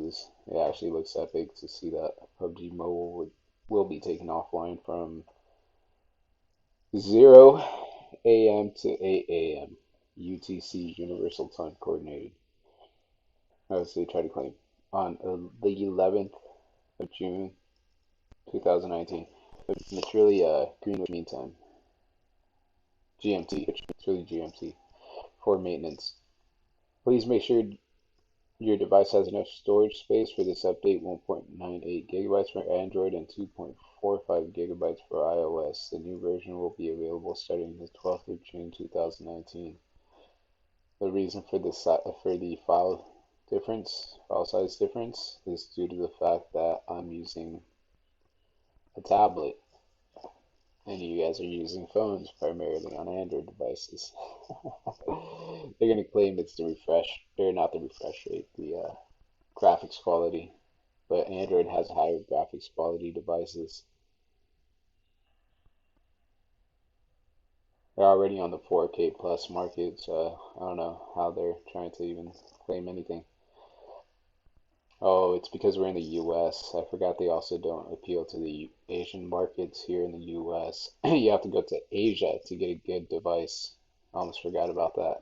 because it actually looks epic to see that PUBG Mobile will be taken offline from 0 a.m. to 8 a.m. UTC, Universal Time Coordinated, as they try to claim, on the 11th of June 2019. It's really Greenwich Mean Time, GMT. It's really GMT for maintenance. Please make sure your device has enough storage space for this update: 1.98 gigabytes for Android and 2.45 gigabytes for iOS. The new version will be available starting the 12th of June 2019. The reason for the file size difference, is due to the fact that I'm using a tablet and you guys are using phones primarily on Android devices. They're going to claim it's the refresh, or not the refresh rate, the graphics quality, but Android has higher graphics quality devices. They're already on the 4K plus market, so I don't know how they're trying to even claim anything. Oh, it's because we're in the US. I forgot they also don't appeal to the Asian markets here in the US. You have to go to Asia to get a good device. I almost forgot about that.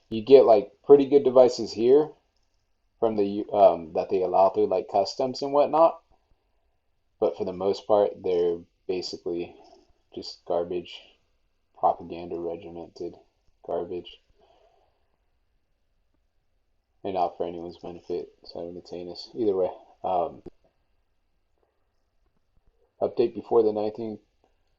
You get like pretty good devices here from the that they allow through like customs and whatnot, but for the most part, they're basically just garbage, propaganda regimented garbage, and not for anyone's benefit. So entertain us either way. Um, Update before the 19th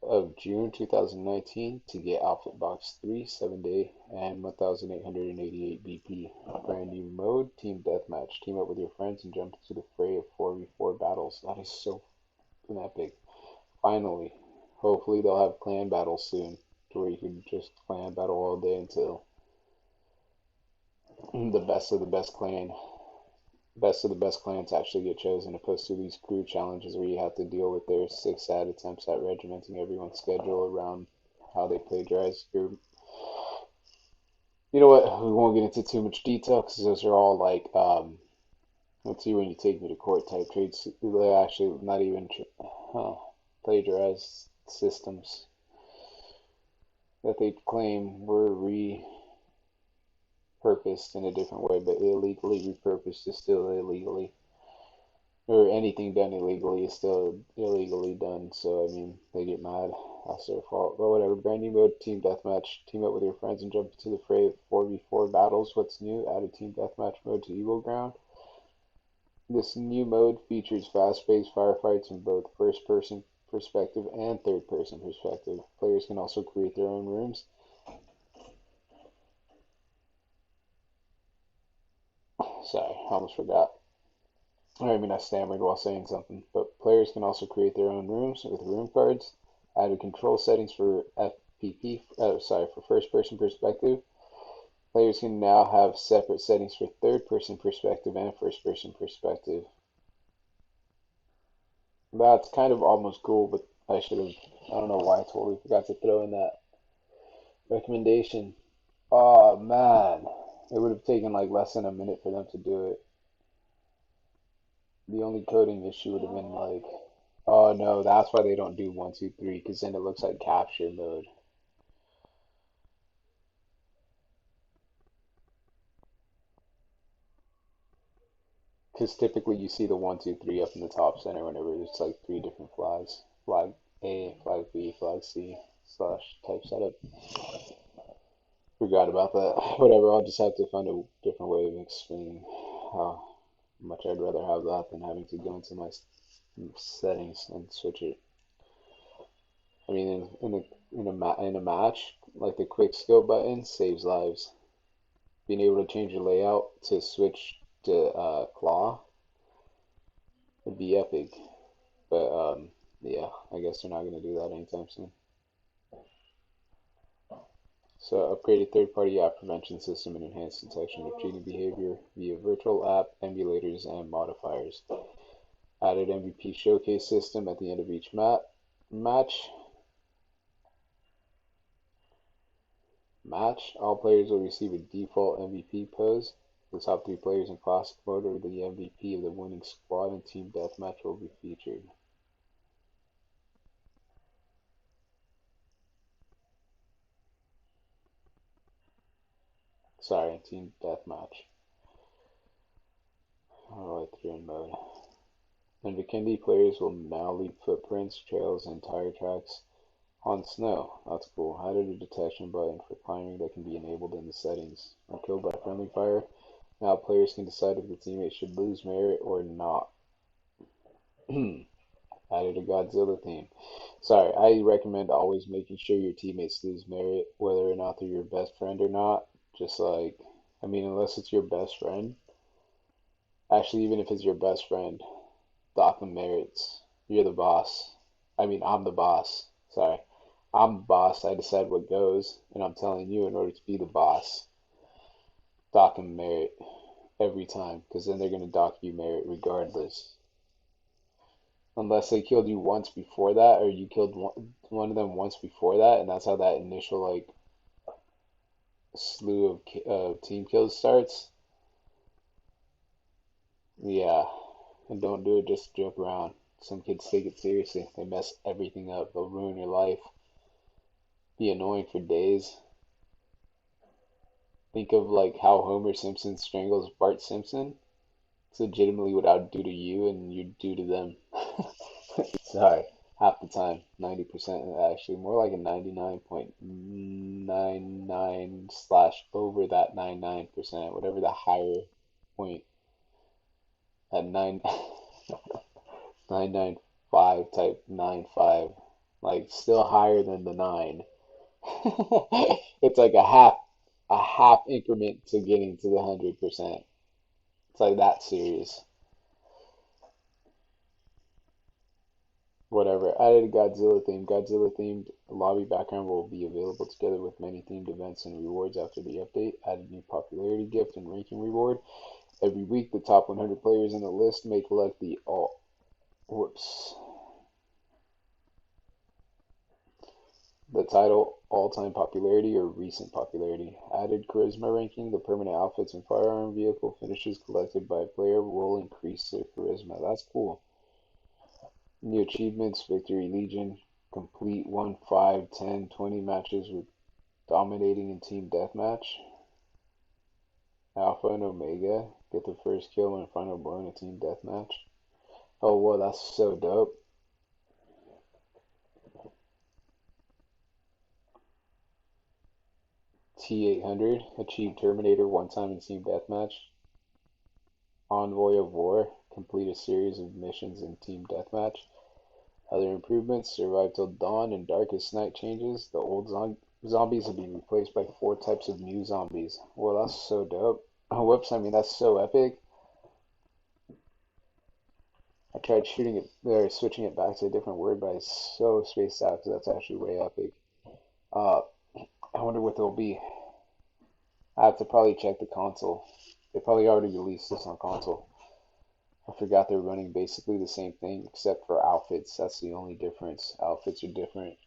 of June 2019 to get Outfit Box 3, 7-day, and 1888 BP. Brand new mode, Team Deathmatch. Team up with your friends and jump into the fray of 4v4 battles. That is so epic. Finally, hopefully they'll have clan battles soon, to where you can just clan battle all day until the best of the best clans actually get chosen, opposed to these crew challenges where you have to deal with their six sad attempts at regimenting everyone's schedule around how they plagiarize your. You know what? We won't get into too much detail because those are all like, let's see, when you take me to court type trades. They're actually not even plagiarized systems that they claim were repurposed in a different way, but illegally repurposed is still illegally, or anything done illegally is still illegally done. So I mean, they get mad. That's their fault. But whatever. Brand new mode, team deathmatch. Team up with your friends and jump into the fray of 4v4 battles. What's new? Added team deathmatch mode to Evo Ground. This new mode features fast-paced firefights in both first-person perspective and third-person perspective. Players can also create their own rooms. Sorry, I almost forgot. I mean, I stammered while saying something. But players can also create their own rooms with room cards. Added control settings for for first-person perspective. Players can now have separate settings for third-person perspective and first-person perspective. That's kind of almost cool, but I should have, I don't know why I totally forgot to throw in that recommendation. Oh man, it would have taken like less than a minute for them to do it. The only coding issue would have been like, oh no, that's why they don't do 1, 2, 3, because then it looks like capture mode. Because typically you see the 1, 2, 3 up in the top center whenever there's like three different flags. Flag A, flag B, flag C, slash type setup. Forgot about that. Whatever, I'll just have to find a different way of explaining how much I'd rather have that than having to go into my settings and switch it. I mean, in a match, like the quick scope button saves lives. Being able to change your layout to switch to claw would be epic. But yeah, I guess they're not gonna do that anytime soon. So upgraded third-party app prevention system and enhanced detection of cheating behavior via virtual app emulators and modifiers. Added MVP showcase system at the end of each match. All players will receive a default MVP pose The top three players in classic mode or the MVP of the winning squad and team deathmatch will be featured. Sorry, team deathmatch. Oh, I threw in mode. And Vikendi players will now leave footprints, trails, and tire tracks on snow. That's cool. Added a detection button for climbing that can be enabled in the settings. When killed by friendly fire, now players can decide if the teammate should lose merit or not. Added a Godzilla theme. Sorry, I recommend always making sure your teammates lose merit, whether or not they're your best friend or not. Just like, I mean, unless it's your best friend. Actually, even if it's your best friend, dock them merits. You're the boss. I mean, I'm the boss. Sorry. I'm the boss. I decide what goes, and I'm telling you, in order to be the boss, dock them merit every time, because then they're going to dock you merit regardless. Unless they killed you once before that, or you killed one of them once before that, and that's how that initial like slew of team kills starts. Yeah, and don't do it just to joke around. Some kids take it seriously. They mess everything up. They'll ruin your life. Be annoying for days. Think of like how Homer Simpson strangles Bart Simpson. It's legitimately what I would do to you and you'd do to them. Sorry, half the time, 90% actually, more like a 99.99 slash over that 99%, whatever the higher point at 995 type 95, like still higher than the 9. It's like a half increment to getting to the 100%. It's like that serious. Whatever. Added a Godzilla theme. Godzilla themed lobby background will be available together with many themed events and rewards after the update. Added new popularity gift and ranking reward. Every week, the top 100 players in the list may collect the all. Whoops. The title all-time popularity or recent popularity. Added charisma ranking. The permanent outfits and firearm vehicle finishes collected by a player will increase their charisma. That's cool. New achievements, Victory Legion, complete 1, 5, 10, 20 matches with dominating in team deathmatch. Alpha and Omega, get the first kill and final blow in a team deathmatch. Oh, whoa, that's so dope. T800, achieve Terminator one time in team deathmatch. Envoy of War, complete a series of missions in team deathmatch. Other improvements, survive till dawn and darkest night changes. The old zombies will be replaced by 4 types of new zombies. Well, that's so dope. Oh, whoops, I mean, that's so epic. I tried shooting it, or switching it back to a different word, but it's so spaced out because that's actually way epic. Uh, I wonder what they'll be. I have to probably check the console. They probably already released this on console. I forgot they're running basically the same thing except for outfits. That's the only difference. Outfits are different.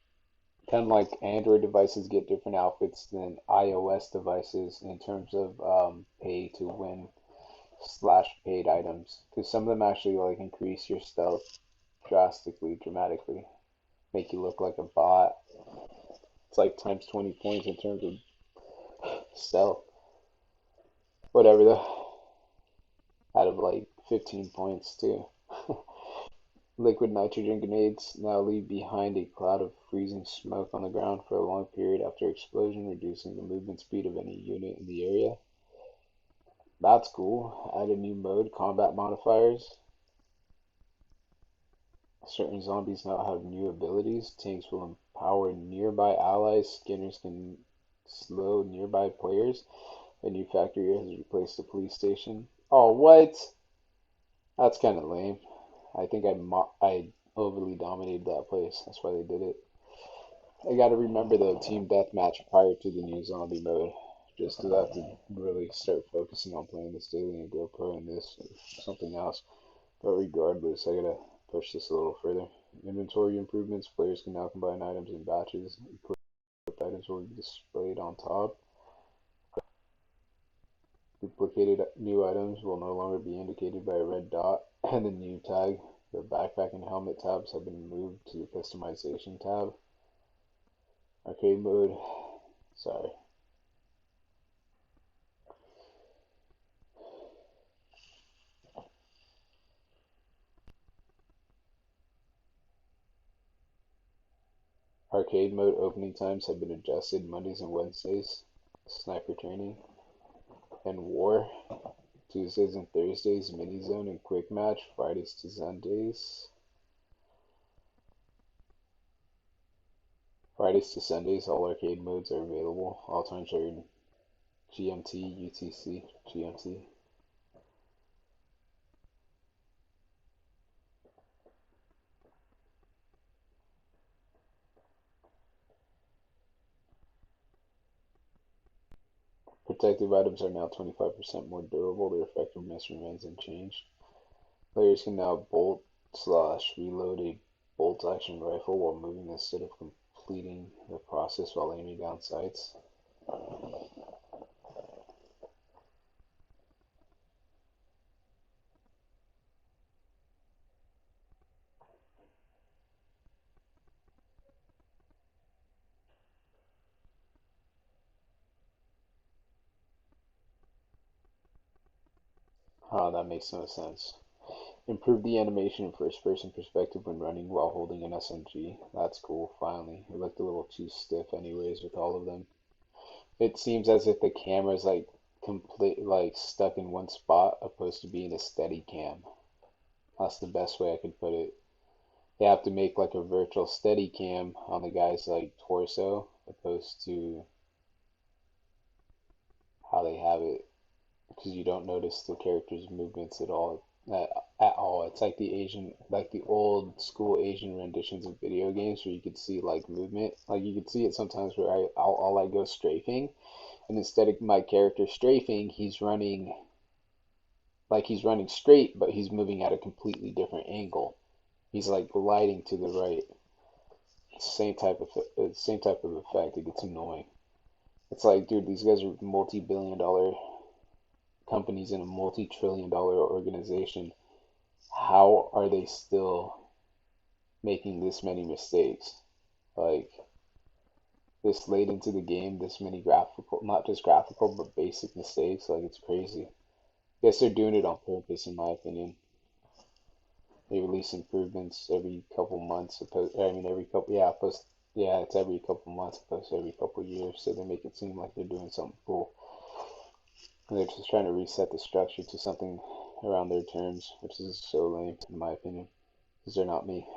Kind of like Android devices get different outfits than iOS devices in terms of pay to win slash paid items. Because some of them actually like increase your stealth drastically, dramatically, make you look like a bot. It's like times 20 points in terms of stealth. Whatever though, out of like 15 points too. Liquid nitrogen grenades now leave behind a cloud of freezing smoke on the ground for a long period after explosion, reducing the movement speed of any unit in the area. That's cool. Add a new mode, combat modifiers. Certain zombies now have new abilities. Tanks will empower nearby allies. Skinners can slow nearby players. A new factory has replaced the police station. Oh, what? That's kind of lame. I think I overly dominated that place. That's why they did it. I gotta remember the team deathmatch prior to the new zombie mode. Just 'cause I have to really start focusing on playing this daily and go pro in this or something else. But regardless, I gotta push this a little further. Inventory improvements. Players can now combine items in batches. Equipped items will be displayed on top. Duplicated new items will no longer be indicated by a red dot and the new tag. The backpack and helmet tabs have been moved to the customization tab. Arcade mode. Sorry. Arcade mode opening times have been adjusted Mondays and Wednesdays. Sniper training and war. Tuesdays and Thursdays mini zone and quick match. Fridays to Sundays. Fridays to Sundays, all arcade modes are available. All times are in GMT, UTC, GMT. Protective items are now 25% more durable. Their effectiveness remains unchanged. Players can now bolt slash reload a bolt action rifle while moving instead of completing the process while aiming down sights. That makes no sense. Improve the animation in first person perspective when running while holding an SMG. That's cool, finally. It looked a little too stiff anyways with all of them. It seems as if the camera's like complete like stuck in one spot opposed to being a steady cam. That's the best way I could put it. They have to make like a virtual steady cam on the guy's like torso opposed to how they have it because you don't notice the character's movements at all. It's like the like the old school Asian renditions of video games where you could see like movement. Like you could see it sometimes where I'll like go strafing, and instead of my character strafing, he's running straight, but he's moving at a completely different angle. He's like gliding to the right. Same type of effect. It gets annoying. It's like, dude, these guys are multi-billion-dollar companies in a multi-trillion-dollar organization. How are they still making this many mistakes? Like this late into the game, this many graphical, not just graphical, but basic mistakes. Like it's crazy. Guess they're doing it on purpose, in my opinion. They release improvements every couple months. I mean, every couple, yeah, yeah, it's every couple months, opposed to every couple years. So they make it seem like they're doing something cool. And they're just trying to reset the structure to something around their terms, which is so lame, in my opinion, because they're not me.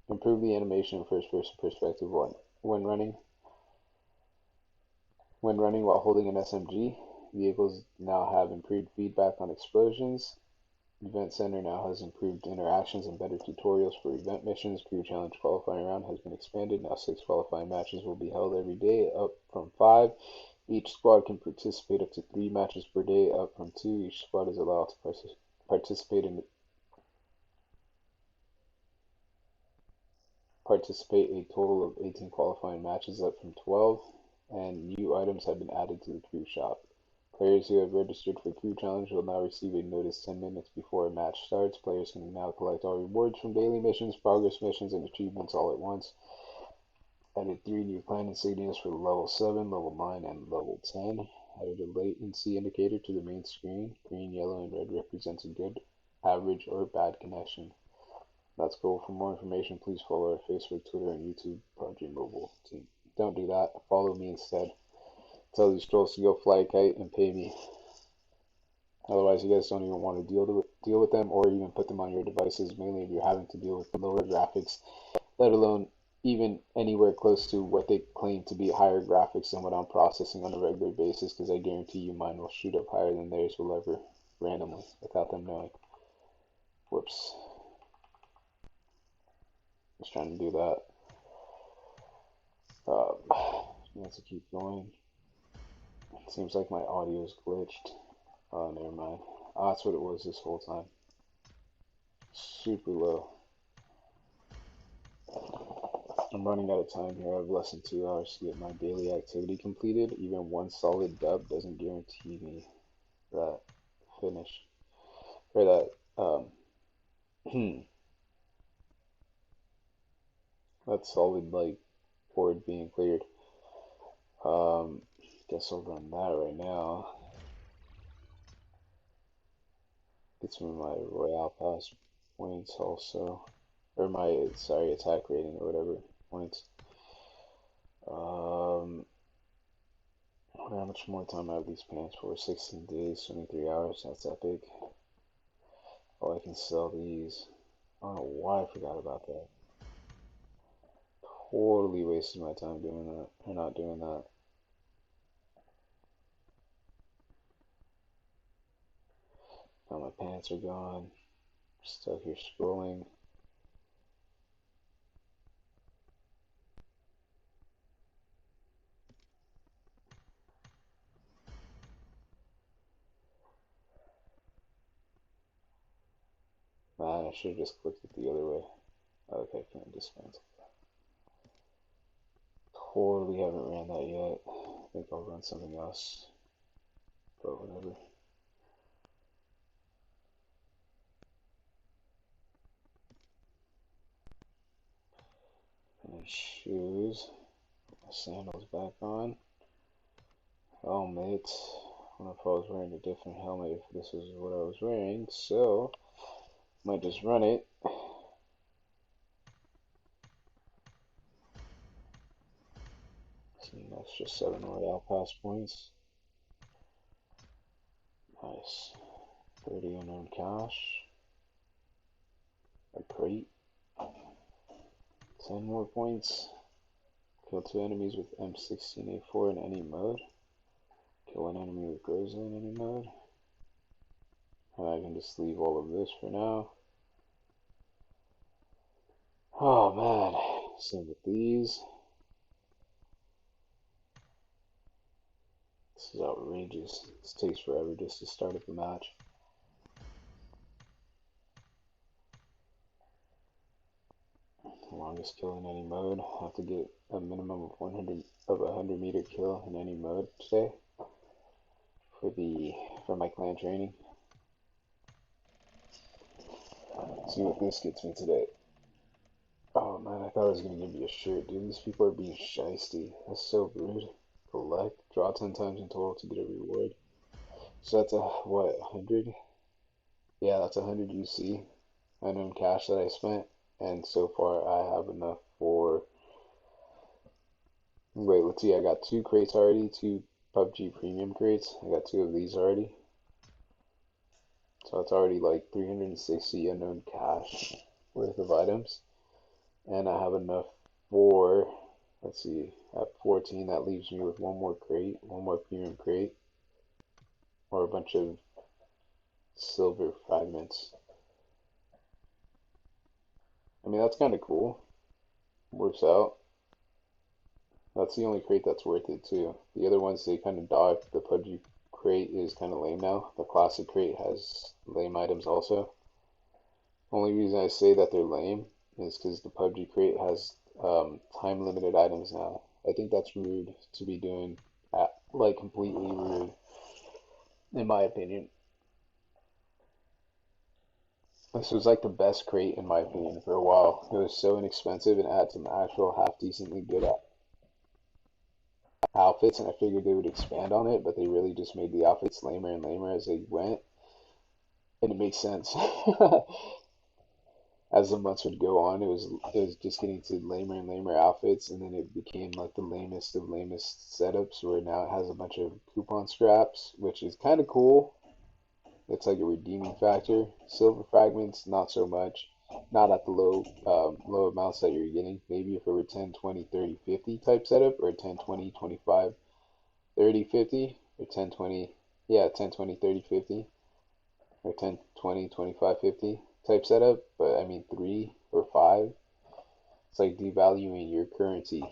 Improve the animation in first-person perspective when running. When running while holding an SMG, vehicles now have improved feedback on explosions. Event Center now has improved interactions and better tutorials for event missions. Crew Challenge qualifying round has been expanded. Now 6 qualifying matches will be held every day, up from 5. Each squad can participate up to 3 matches per day, up from 2. Each squad is allowed to participate a total of 18 qualifying matches, up from 12. And new items have been added to the crew shop. Players who have registered for Crew Challenge will now receive a notice 10 minutes before a match starts. Players can now collect all rewards from daily missions, progress missions, and achievements all at once. Added 3 new clan insignias for level 7, level 9, and level 10. Added a latency indicator to the main screen. Green, yellow, and red represents a good, average, or bad connection. That's cool. For more information, please follow our Facebook, Twitter, and YouTube PUBG Mobile team. Don't do that. Follow me instead. Tell these trolls to go fly a kite and pay me. Otherwise, you guys don't even want to deal with them or even put them on your devices, mainly if you're having to deal with lower graphics, let alone even anywhere close to what they claim to be higher graphics than what I'm processing on a regular basis, because I guarantee you mine will shoot up higher than theirs will ever randomly without them knowing. Whoops. Just trying to do that. Let's keep going. It seems like my audio is glitched. Oh, never mind. Oh, that's what it was this whole time. Super low. I'm running out of time here. I have less than 2 hours to get my daily activity completed. Even one solid dub doesn't guarantee me that finish or that that solid like board being cleared. Um, guess I'll run that right now. Gets me my Royale Pass points also, or my sorry attack rating or whatever points. Um, I wonder how much more time I have these pants for? 16 days, 23 hours. That's epic. Oh, I can sell these. I don't know why I forgot about that. Totally wasted my time doing that, or not doing that. Now my pants are gone. Stuck here scrolling. Man, I should have just clicked it the other way. Okay, can't dismantle. Totally haven't ran that yet. I think I'll run something else, but whatever. My shoes, my sandals back on. Helmet. I don't know if I was wearing a different helmet if this is what I was wearing, so might just run it. See, that's just 7 Royale Pass points. Nice. 30 unknown cash. A crate. 10 more points. Kill 2 enemies with M16A4 in any mode. Kill an enemy with Groza in any mode. And I can just leave all of this for now. Oh man, same with these. This is outrageous. This takes forever just to start up the match. Longest kill in any mode. I have to get a minimum of 100 meter kill in any mode today for my clan training. Let's see what this gets me today. Oh man, I thought I was gonna give you a shirt, dude. These people are being shiesty. That's so rude. Collect, draw 10 times in total to get a reward. So that's a what, 100? Yeah, that's 100 UC unknown cash that I spent, and so far I have enough for. Wait, let's see. I got 2 crates already, 2 PUBG premium crates. I got 2 of these already, so it's already like 360 unknown cash worth of items, and I have enough for. Let's see, at 14, that leaves me with 1 more crate, 1 more premium crate, or a bunch of silver fragments. I mean, that's kind of cool. Works out. That's the only crate that's worth it too. The other ones they kind of dog. The PUBG crate is kind of lame now. The classic crate has lame items also. Only reason I say that they're lame is because the PUBG crate has time limited items now. I think that's rude to be doing, like completely rude, in my opinion. This was like the best crate in my opinion for a while. It was so inexpensive and had some actual half decently good outfits, and I figured they would expand on it, but they really just made the outfits lamer and lamer as they went, and it makes sense. As the months would go on, it was just getting to lamer and lamer outfits, and then it became like the lamest of lamest setups, where now it has a bunch of coupon scraps, which is kind of cool. It's like a redeeming factor. Silver fragments, not so much. Not at the low amounts that you're getting. Maybe if it were 10, 20, 30, 50 type setup, or 10, 20, 25, 30, 50, or 10, 20, yeah, 10, 20, 30, 50, or 10, 20, 25, 50 type setup. But I mean, 3 or 5, it's like devaluing your currency.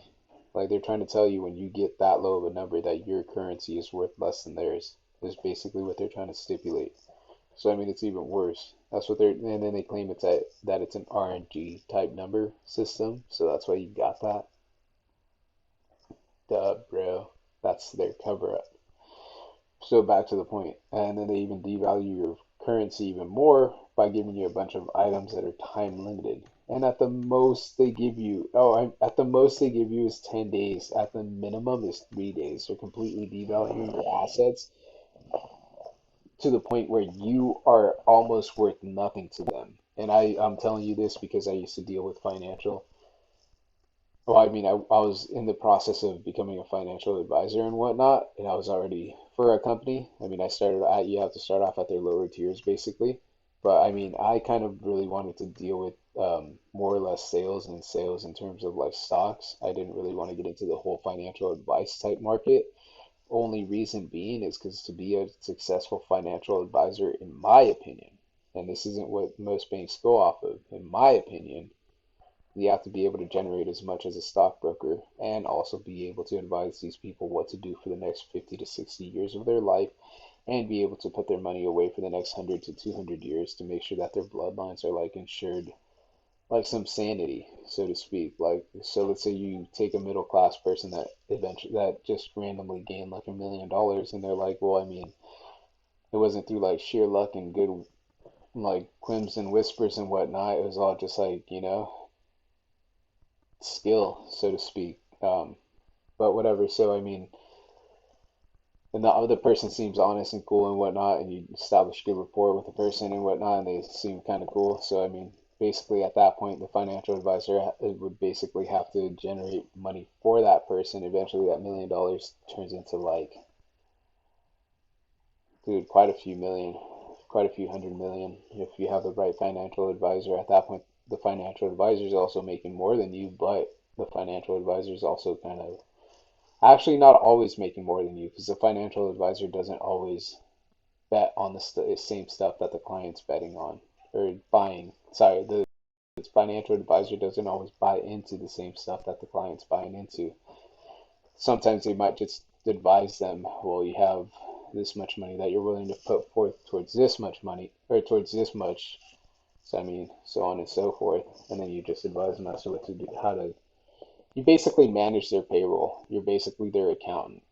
Like they're trying to tell you when you get that low of a number that your currency is worth less than theirs, is basically what they're trying to stipulate. So I mean, it's even worse. That's what they're, and then they claim that it's an RNG type number system. So that's why you got that. Duh, bro. That's their cover up. So back to the point, and then they even devalue your currency even more by giving you a bunch of items that are time limited. And at the most they give you, at the most they give you is 10 days. At the minimum is 3 days. They're completely devaluing your assets to the point where you are almost worth nothing to them. And I'm telling you this because I used to deal with financial. Well, I mean, I was in the process of becoming a financial advisor and whatnot, and I was already for a company. I mean, you have to start off at their lower tiers basically. But I mean, I kind of really wanted to deal with more or less sales in terms of like stocks. I didn't really want to get into the whole financial advice type market. Only reason being is because to be a successful financial advisor, in my opinion, and this isn't what most banks go off of, in my opinion, you have to be able to generate as much as a stockbroker and also be able to advise these people what to do for the next 50 to 60 years of their life and be able to put their money away for the next 100 to 200 years to make sure that their bloodlines are like insured, like some sanity, so to speak. Like, so let's say you take a middle class person that eventually that just randomly gained like $1 million, and they're like, well, I mean, it wasn't through like sheer luck and good like quims and whispers and whatnot. It was all just like, skill, so to speak. But whatever. So I mean, and the other person seems honest and cool and whatnot, and you establish good rapport with the person and whatnot, and they seem kind of cool. So I mean, basically at that point, the financial advisor would basically have to generate money for that person. Eventually, that $1 million turns into like, dude, quite a few million, quite a few hundred million. If you have the right financial advisor, at that point, the financial advisor is also making more than you, but the financial advisor is also kind of actually not always making more than you because the financial advisor doesn't always bet on the same stuff that the client's betting on or buying. Sorry, the financial advisor doesn't always buy into the same stuff that the client's buying into. Sometimes they might just advise them, well, you have this much money that you're willing to put forth towards this much money or towards this much. So I mean, so on and so forth, and then you just advise them as to what to do, how to. You basically manage their payroll. You're basically their accountant,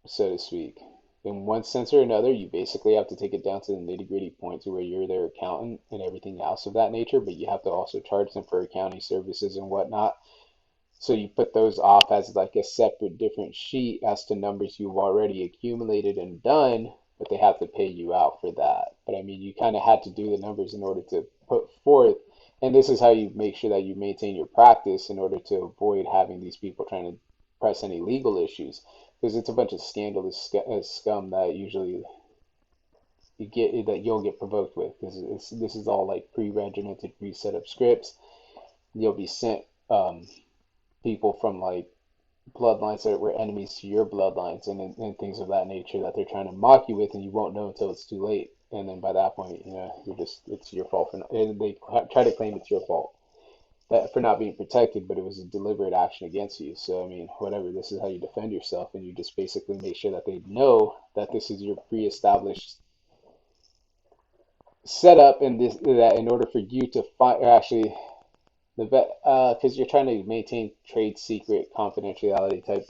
so to speak. In one sense or another, you basically have to take it down to the nitty gritty point to where you're their accountant and everything else of that nature, but you have to also charge them for accounting services and whatnot. So you put those off as like a separate different sheet as to numbers you've already accumulated and done, but they have to pay you out for that. But I mean, you kind of had to do the numbers in order to put forth, and this is how you make sure that you maintain your practice in order to avoid having these people trying to press any legal issues, because it's a bunch of scandalous scum that usually you get that you'll get provoked with. This is all like pre-regimented, pre-set up scripts. You'll be sent people from like bloodlines that were enemies to your bloodlines and things of that nature that they're trying to mock you with, and you won't know until it's too late. And then by that point, you're just it's your fault for not, and they try to claim it's your fault that for not being protected, but it was a deliberate action against you. So I mean, whatever. This is how you defend yourself, and you just basically make sure that they know that this is your pre-established setup, and this that in order for you to find actually the because you're trying to maintain trade secret confidentiality type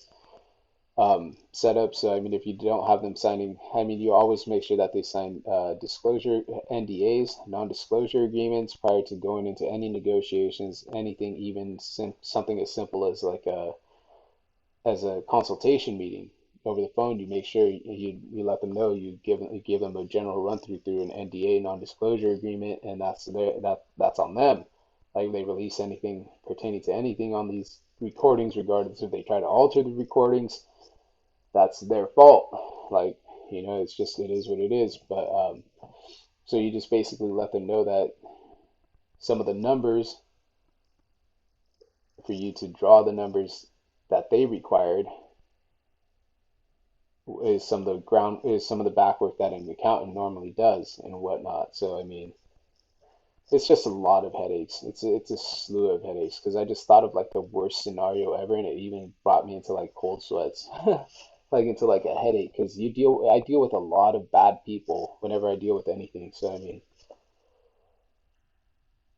setup. So, I mean, if you don't have them signing, I mean, you always make sure that they sign disclosure NDAs, non-disclosure agreements prior to going into any negotiations, anything, even something as simple as like a consultation meeting over the phone. You make sure you let them know you give them a general run through an NDA, non-disclosure agreement, and that's on them. Like they release anything pertaining to anything on these recordings, regardless if they try to alter the recordings, that's their fault. Like, it's just, it is what it is. But so you just basically let them know that some of the numbers for you to draw the numbers that they required is some of the back work that an accountant normally does and whatnot. So I mean, it's just a lot of headaches. It's a slew of headaches because I just thought of like the worst scenario ever, and it even brought me into like cold sweats, like into like a headache because I deal with a lot of bad people whenever I deal with anything. So I mean,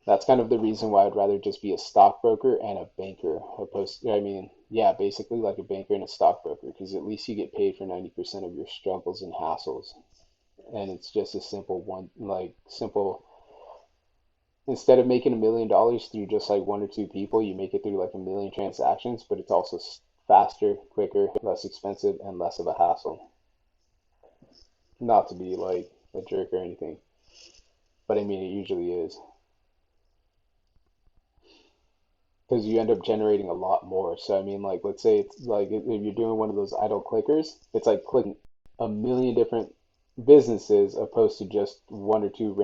That's kind of the reason why I'd rather just be a stockbroker and a banker opposed I mean, yeah, basically like a banker and a stockbroker because at least you get paid for 90% of your struggles and hassles. And it's just a simple one, like simple, instead of making $1 million through just like one or two people, you make it through like a million transactions, but it's also faster, quicker, less expensive, and less of a hassle. Not to be like a jerk or anything, but I mean, it usually is. Because you end up generating a lot more. So I mean, like let's say it's like if you're doing one of those idle clickers, it's like clicking a million different businesses opposed to just one or two random